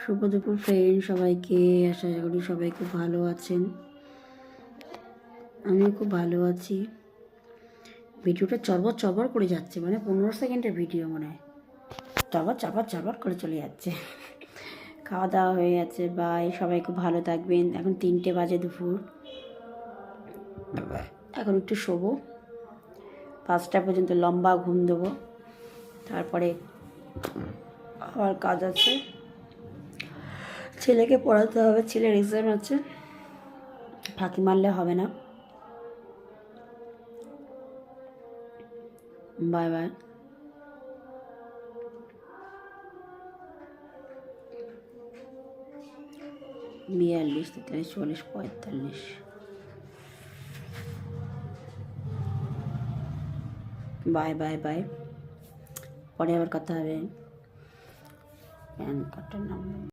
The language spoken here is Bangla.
শুভ দুপুর ফ্রেন্ড সবাইকে, আশা করি সবাই খুব ভালো আছেন। আমিও খুব ভালো আছি। ভিডিওটা চরবর চরবর করে যাচ্ছে, মানে 15 সেকেন্ডের ভিডিও মনে হয়, চরবর চরবর চরবর করে চলে যাচ্ছে। খাওয়া দাওয়া হয়ে গেছে, বাই, সবাই খুব ভালো থাকবেন। এখন 3টে বাজে দুপুর, এখন একটু শোবো, 5টা পর্যন্ত লম্বা ঘুম দেবো, তারপরে আবার কাজ আছে, ছেলেকে পড়াতে হবে, ছেলের এক্সাম আছে, ফাঁকি মারলে হবে না। Bye bye. বিয়াল্লিশ, 43, 44, 45। বাই বাই বাই, পরে আবার কথা হবে। প্যান কার্ডের নাম্বার